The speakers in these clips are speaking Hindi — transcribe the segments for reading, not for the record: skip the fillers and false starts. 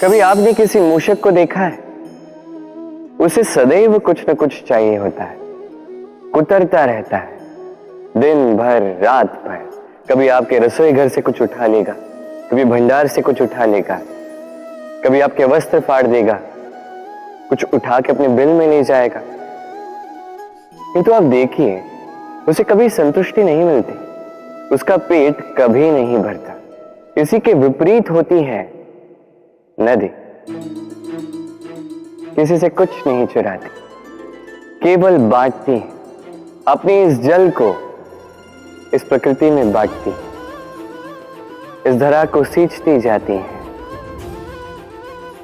कभी आपने किसी मूषक को देखा है? उसे सदैव कुछ न कुछ चाहिए होता है, कुतरता रहता है दिन भर रात भर। कभी आपके रसोई घर से कुछ उठा लेगा, कभी भंडार से कुछ उठा लेगा, कभी आपके वस्त्र फाड़ देगा, कुछ उठा के अपने बिल में ले जाएगा। किंतु आप देखिए, उसे कभी संतुष्टि नहीं मिलती, उसका पेट कभी नहीं भरता। इसी के विपरीत होती है नदी। किसी से कुछ नहीं चुराती, केवल बांटती है। अपने इस जल को इस प्रकृति में बांटती, इस धरा को सींचती जाती है,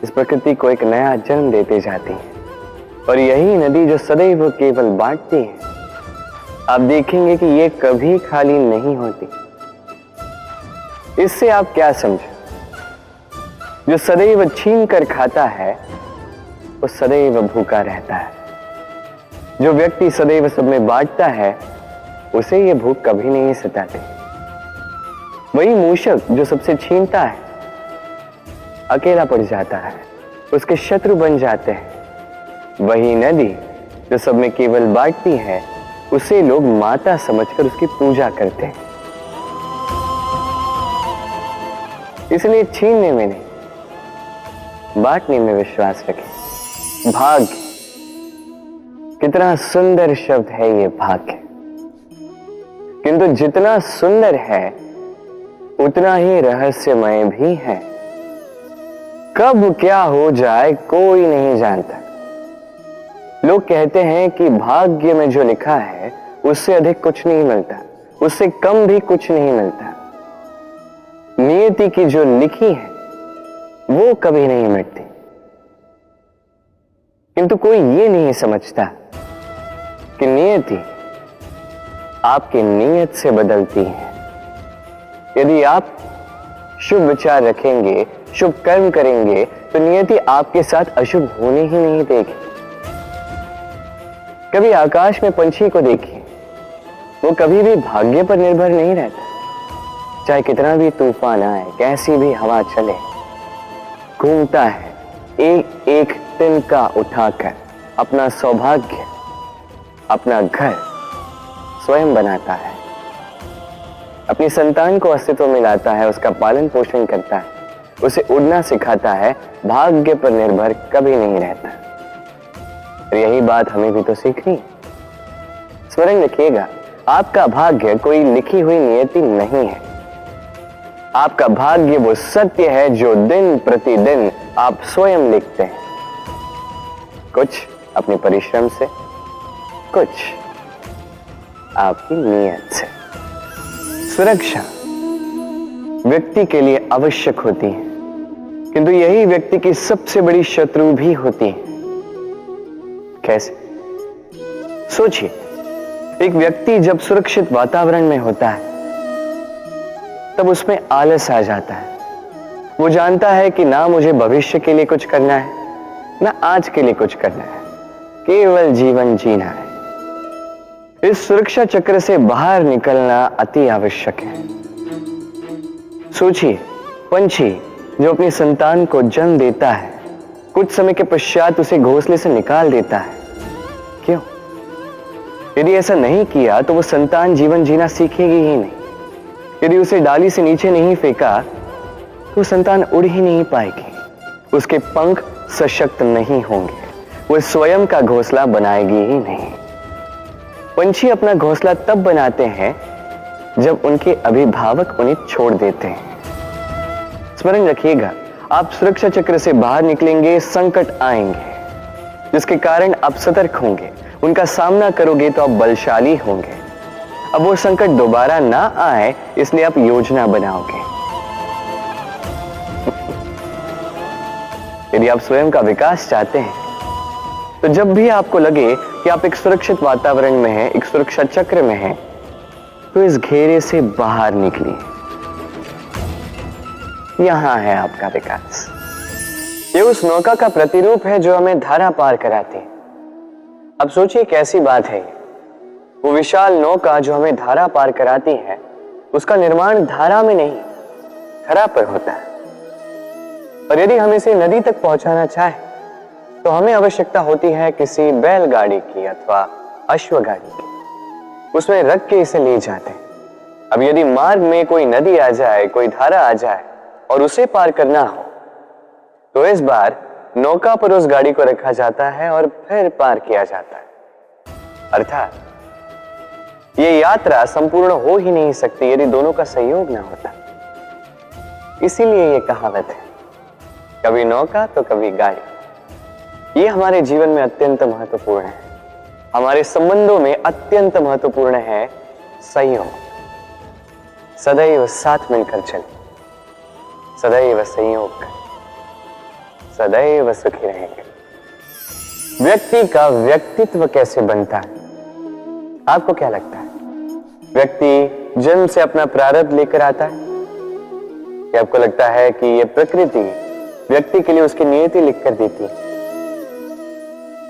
इस प्रकृति को एक नया जन्म देते जाती है। और यही नदी जो सदैव केवल बांटती है, आप देखेंगे कि ये कभी खाली नहीं होती। इससे आप क्या समझे? जो सदैव छीन कर खाता है वो सदैव भूखा रहता है। जो व्यक्ति सदैव सब में बांटता है उसे ये भूख कभी नहीं सताती। वही मूषक जो सबसे छीनता है अकेला पड़ जाता है, उसके शत्रु बन जाते हैं। वही नदी जो सब में केवल बांटती है, उसे लोग माता समझकर उसकी पूजा करते हैं। इसलिए छीनने में नहीं, बांटने में विश्वास रखें। भाग्य, कितना सुंदर शब्द है ये भाग्य। किंतु जितना सुंदर है उतना ही रहस्यमय भी है। कब क्या हो जाए कोई नहीं जानता। लोग कहते हैं कि भाग्य में जो लिखा है उससे अधिक कुछ नहीं मिलता, उससे कम भी कुछ नहीं मिलता। नियति की जो लिखी है वो कभी नहीं मिटती। किंतु कोई ये नहीं समझता कि नियति आपकी नीयत से बदलती है। यदि आप शुभ विचार रखेंगे, शुभ कर्म करेंगे, तो नियति आपके साथ अशुभ होने ही नहीं देगी। कभी आकाश में पंछी को देखिए, वो कभी भी भाग्य पर निर्भर नहीं रहता। चाहे कितना भी तूफान आए, कैसी भी हवा चले, घूमता है एक एक तिनका उठाकर। अपना सौभाग्य, अपना घर स्वयं बनाता है, अपनी संतान को अस्तित्व में लाता है, उसका पालन पोषण करता है, उसे उड़ना सिखाता है। भाग्य पर निर्भर कभी नहीं रहता। और यही बात हमें भी तो सीखनी। स्मरण रखिएगा, आपका भाग्य कोई लिखी हुई नियति नहीं है। आपका भाग्य वो सत्य है जो दिन प्रतिदिन आप स्वयं लिखते हैं। कुछ अपने परिश्रम से, कुछ आपकी नीयत से। सुरक्षा व्यक्ति के लिए आवश्यक होती है, किंतु यही व्यक्ति की सबसे बड़ी शत्रु भी होती है। कैसे? सोचिए, एक व्यक्ति जब सुरक्षित वातावरण में होता है तब उसमें आलस आ जाता है। वो जानता है कि ना मुझे भविष्य के लिए कुछ करना है, ना आज के लिए कुछ करना है, केवल जीवन जीना है। इस सुरक्षा चक्र से बाहर निकलना अति आवश्यक है। सोचिए, पंछी जो अपनी संतान को जन्म देता है, कुछ समय के पश्चात उसे घोंसले से निकाल देता है। क्यों? यदि ऐसा नहीं किया तो वो संतान जीवन जीना सीखेगी ही नहीं। यदि उसे डाली से नीचे नहीं फेंका तो संतान उड़ ही नहीं पाएगी, उसके पंख सशक्त नहीं होंगे, वो स्वयं का घोंसला बनाएगी ही नहीं। पंछी अपना घोंसला तब बनाते हैं जब उनके अभिभावक उन्हें छोड़ देते हैं। स्मरण रखिएगा, आप सुरक्षा चक्र से बाहर निकलेंगे, संकट आएंगे जिसके कारण आप सतर्क होंगे, उनका सामना करोगे तो आप बलशाली होंगे। अब वो संकट दोबारा ना आए इसलिए आप योजना बनाओगे। यदि आप स्वयं का विकास चाहते हैं तो जब भी आपको लगे कि आप एक सुरक्षित वातावरण में हैं, एक सुरक्षा चक्र में हैं, तो इस घेरे से बाहर निकलिए। यहां है आपका विकास। ये उस नौका का प्रतिरूप है जो हमें धारा पार कराती है। अब सोचिए कैसी बात है ये। वो विशाल नौका जो हमें धारा पार कराती है, उसका निर्माण धारा में नहीं, धरा पर होता है। और यदि हम इसे नदी तक पहुंचाना चाहे तो हमें आवश्यकता होती है किसी बैलगाड़ी की अथवा अश्वगाड़ी की। उसमें रख के इसे ले जाते हैं। अब यदि मार्ग में कोई नदी आ जाए, कोई धारा आ जाए और उसे पार करना हो तो इस बार नौका पर उस गाड़ी को रखा जाता है और फिर पार किया जाता है। अर्थात ये यात्रा संपूर्ण हो ही नहीं सकती यदि दोनों का सहयोग ना होता। इसीलिए ये कहावत है, कभी नौका तो कभी गाड़ी। ये हमारे जीवन में अत्यंत महत्वपूर्ण है। हमारे संबंधों में अत्यंत महत्वपूर्ण है संयोग। सदैव साथ मिलकर चले, सदैव संयोग करें, सदैव सुखी रहेंगे। व्यक्ति का व्यक्तित्व कैसे बनता है, आपको क्या लगता है? व्यक्ति जन्म से अपना प्रारब्ध लेकर आता है या आपको लगता है कि यह प्रकृति व्यक्ति के लिए उसकी नियति लिखकर देती है?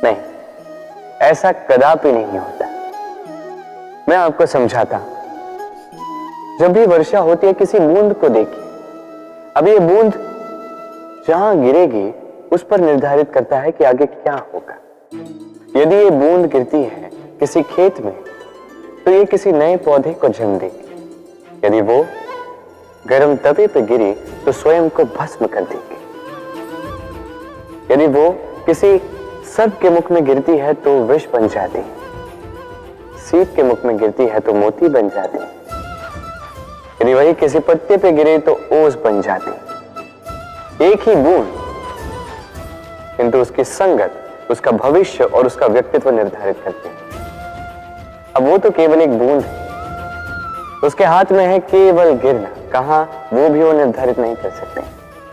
नहीं, ऐसा कदापि नहीं होता। मैं आपको समझाता हूं। जब भी वर्षा होती है, किसी बूंद को देखिए। अब ये बूंद जहां गिरेगी उस पर निर्धारित करता है कि आगे क्या होगा। यदि ये बूंद गिरती है किसी खेत में तो ये किसी नए पौधे को जन्म देगी। यदि वो गर्म तवे पर गिरी तो स्वयं को भस्म कर देगी। यदि वो किसी सर्प के मुख में गिरती है तो विष बन जाती है। सीप के मुख में गिरती है तो मोती बन जाती है। यदि वही किसी पत्ते पे गिरे तो ओस बन जाती है। एक ही बूंद, किंतु उसकी संगत उसका भविष्य और उसका व्यक्तित्व निर्धारित करती है। अब वो तो केवल एक बूंद है, उसके हाथ में है केवल गिरना। कहां वो भी वो निर्धारित नहीं कर सकते।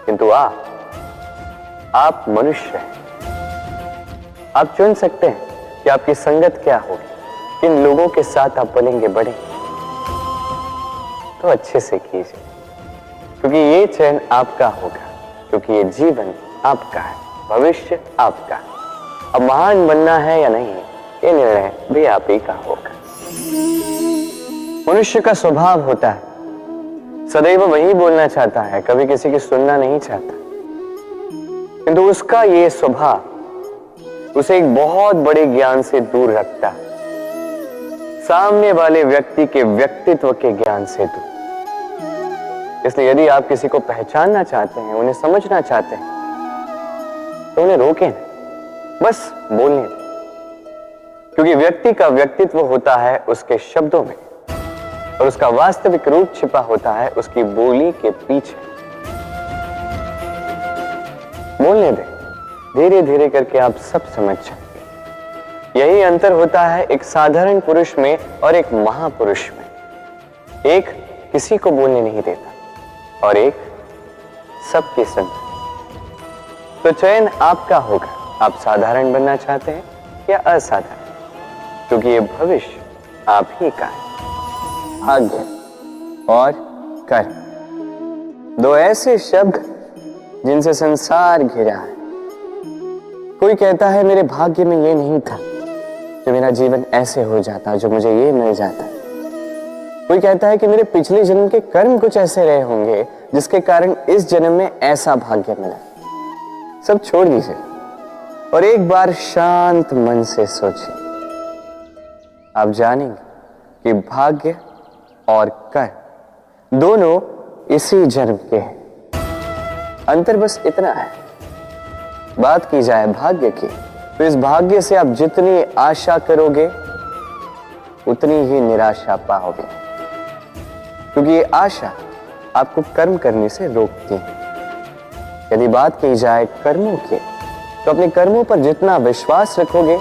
किंतु आप मनुष्य हैं। आप चुन सकते हैं कि आपकी संगत क्या होगी, किन लोगों के साथ आप पलेंगे बढ़ेंगे। तो अच्छे से कीजिए, क्योंकि ये चयन आपका होगा, क्योंकि ये जीवन आपका है, भविष्य आपका है। अब महान बनना है या नहीं, ये निर्णय भी आप ही का होगा। मनुष्य का स्वभाव होता है सदैव वही बोलना चाहता है, कभी किसी की सुनना नहीं चाहता। किंतु उसका ये स्वभाव उसे एक बहुत बड़े ज्ञान से दूर रखता है, सामने वाले व्यक्ति के व्यक्तित्व के ज्ञान से दूर। इसलिए यदि आप किसी को पहचानना चाहते हैं, उन्हें समझना चाहते हैं, तो उन्हें रोकें, बस बोलने दें। क्योंकि व्यक्ति का व्यक्तित्व होता है उसके शब्दों में और उसका वास्तविक रूप छिपा होता है उसकी बोली के पीछे। बोलने दें, धीरे धीरे करके आप सब समझ जाएंगे। यही अंतर होता है एक साधारण पुरुष में और एक महापुरुष में। एक किसी को बोलने नहीं देता और एक सबकी सुनता। तो चयन आपका होगा, आप साधारण बनना चाहते हैं या असाधारण, क्योंकि ये भविष्य आप ही का है। भाग्य और कर्म, दो ऐसे शब्द जिनसे संसार घिरा है। कोई कहता है मेरे भाग्य में ये नहीं था कि मेरा जीवन ऐसे हो जाता, जो मुझे ये मिल जाता। कोई कहता है कि मेरे पिछले जन्म के कर्म कुछ ऐसे रहे होंगे जिसके कारण इस जन्म में ऐसा भाग्य मिला। सब छोड़ दीजिए और एक बार शांत मन से सोचिए। आप जानेंगे कि भाग्य और कर्म दोनों इसी जन्म के हैं। अंतर बस इतना है। बात की जाए भाग्य की, तो इस भाग्य से आप जितनी आशा करोगे उतनी ही निराशा पाओगे, क्योंकि ये आशा आपको कर्म करने से रोकती है। यदि बात की जाए कर्मों की, तो अपने कर्मों पर जितना विश्वास रखोगे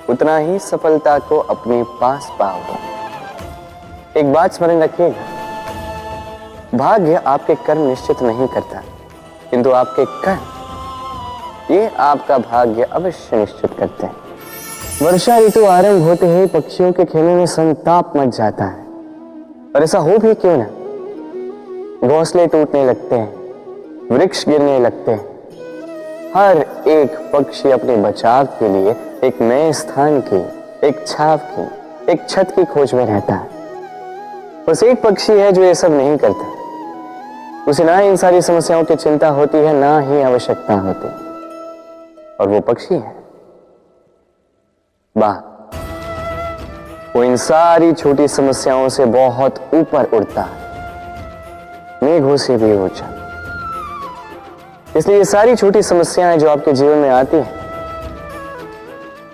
उतना ही सफलता को अपने पास पाओगे। एक बात स्मरण रखिएगा, भाग्य आपके कर्म निश्चित नहीं करता, किंतु आपके कर्म ये आपका भाग्य अवश्य निश्चित करते हैं। वर्षा ऋतु आरंभ होते ही पक्षियों के खेमे में संताप मच जाता है, और ऐसा हो भी क्यों ना। घोंसले टूटने लगते हैं, वृक्ष गिरने लगते हैं। हर एक पक्षी अपने बचाव के लिए एक नए स्थान की, एक छाव की, एक छत की खोज में रहता है। बस एक पक्षी है जो ये सब नहीं करता। उसे ना इन सारी समस्याओं की चिंता होती है, ना ही आवश्यकता होती। और वो पक्षी है वाह, वो इन सारी छोटी समस्याओं से बहुत ऊपर उड़ता है, मेघों से भी ऊंचा। इसलिए ये सारी छोटी समस्याएं जो आपके जीवन में आती हैं,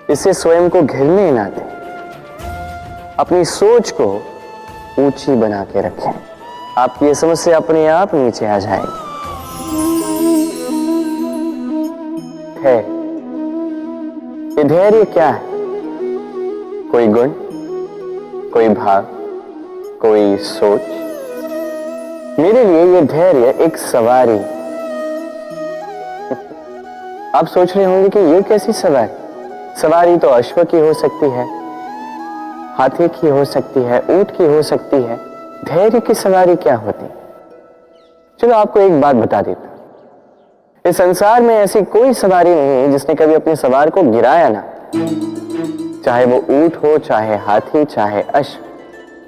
इससे स्वयं को घिरने ना दें। अपनी सोच को ऊंची बना के रखें, आपकी ये समस्या अपने आप नीचे आ जाएगी। ये धैर्य क्या है? कोई गुण, कोई भाव, कोई सोच? मेरे लिए ये धैर्य एक सवारी। आप सोच रहे होंगे कि ये कैसी सवारी? सवारी तो अश्व की हो सकती है, हाथी की हो सकती है, ऊंट की हो सकती है। धैर्य की सवारी क्या होती? चलो आपको एक बात बता देता, इस संसार में ऐसी कोई सवारी नहीं है जिसने कभी अपने सवार को गिराया ना। चाहे वो ऊंट हो, चाहे हाथी, चाहे अश्व,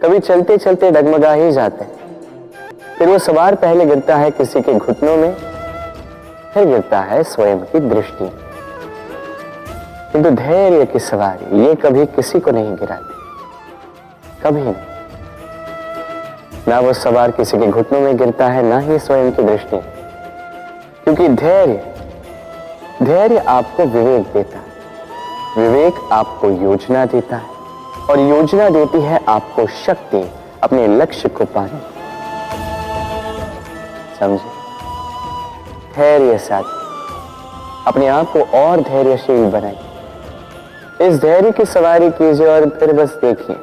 कभी चलते चलते डगमगा ही जाते हैं। फिर वो सवार पहले गिरता है किसी के घुटनों में, फिर गिरता है स्वयं की दृष्टि। किंतु धैर्य की सवारी ये कभी किसी को नहीं गिराती, कभी नहीं। ना वो सवार किसी के घुटनों में गिरता है, ना ही स्वयं की दृष्टि। क्योंकि धैर्य आपको विवेक देता है, विवेक आपको योजना देता है, और योजना देती है आपको शक्ति अपने लक्ष्य को पाने की। समझे? धैर्य साथ अपने आप को और धैर्यशील बनाइए। इस धैर्य की सवारी कीजिए और फिर बस देखिए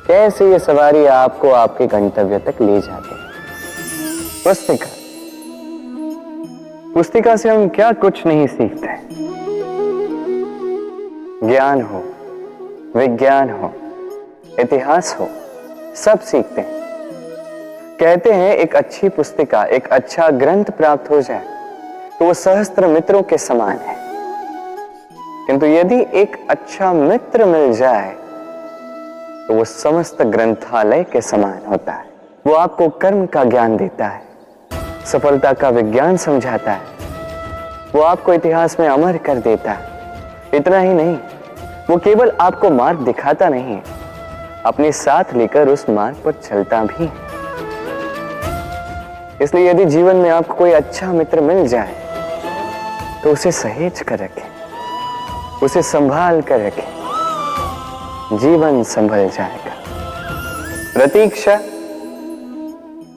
कैसे ये सवारी आपको आपके गंतव्य तक ले जाती है। पुस्तिका से हम क्या कुछ नहीं सीखते। ज्ञान हो, विज्ञान हो, इतिहास हो, सब सीखते हैं। कहते हैं एक अच्छी पुस्तिका, एक अच्छा ग्रंथ प्राप्त हो जाए तो वो सहस्त्र मित्रों के समान है। किंतु यदि एक अच्छा मित्र मिल जाए तो वो समस्त ग्रंथालय के समान होता है। वो आपको कर्म का ज्ञान देता है, सफलता का विज्ञान समझाता है, वो आपको इतिहास में अमर कर देता है। इतना ही नहीं, वो केवल आपको मार्ग दिखाता नहीं है, अपने साथ लेकर उस मार्ग पर चलता भी है। इसलिए यदि जीवन में आपको कोई अच्छा मित्र मिल जाए तो उसे सहेज कर रखें, उसे संभाल कर रखें, जीवन संभल जाएगा। प्रतीक्षा,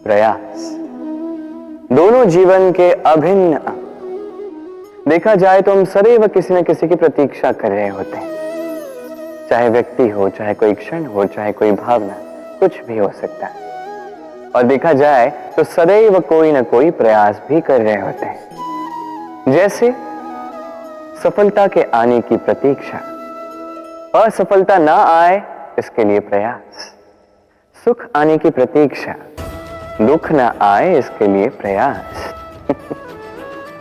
प्रयास, दोनों जीवन के अभिन्न अंग। देखा जाए तो हम सदैव किसी न किसी की प्रतीक्षा कर रहे होते हैं, चाहे व्यक्ति हो, चाहे कोई क्षण हो, चाहे कोई भावना, कुछ भी हो सकता है। और देखा जाए तो सदैव कोई न कोई प्रयास भी कर रहे होते हैं। जैसे सफलता के आने की प्रतीक्षा, असफलता ना आए इसके लिए प्रयास, सुख आने की प्रतीक्षा, दुख ना आए इसके लिए प्रयास।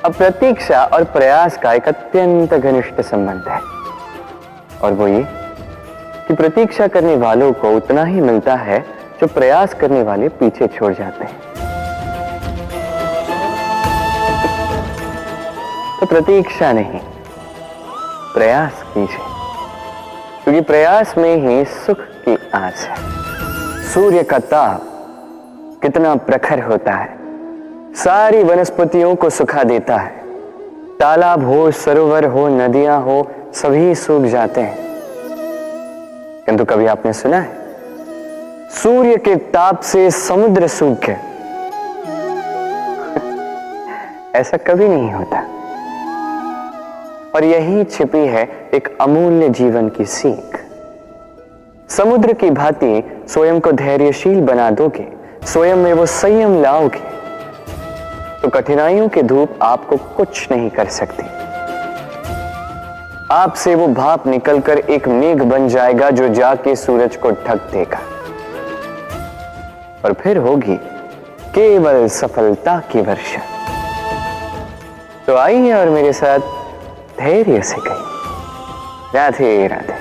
अब प्रतीक्षा और प्रयास का एक अत्यंत घनिष्ठ संबंध है, और वो ये कि प्रतीक्षा करने वालों को उतना ही मिलता है जो प्रयास करने वाले पीछे छोड़ जाते हैं। तो प्रतीक्षा नहीं, प्रयास कीजिए, क्योंकि प्रयास में ही सुख की आस है। सूर्य का ताप कितना प्रखर होता है, सारी वनस्पतियों को सुखा देता है। तालाब हो, सरोवर हो, नदियां हो, सभी सूख जाते हैं। किंतु कभी आपने सुना है सूर्य के ताप से समुद्र सूख गया? ऐसा कभी नहीं होता। और यही छिपी है एक अमूल्य जीवन की सीख। समुद्र की भांति स्वयं को धैर्यशील बना दोगे, स्वयं में वो संयम लाओगे, तो कठिनाइयों की धूप आपको कुछ नहीं कर सकती। आपसे वो भाप निकलकर एक मेघ बन जाएगा जो जाके सूरज को ढक देगा, और फिर होगी केवल सफलता की वर्षा। तो आइए और मेरे साथ धैर्य से कहिए राधे राधे।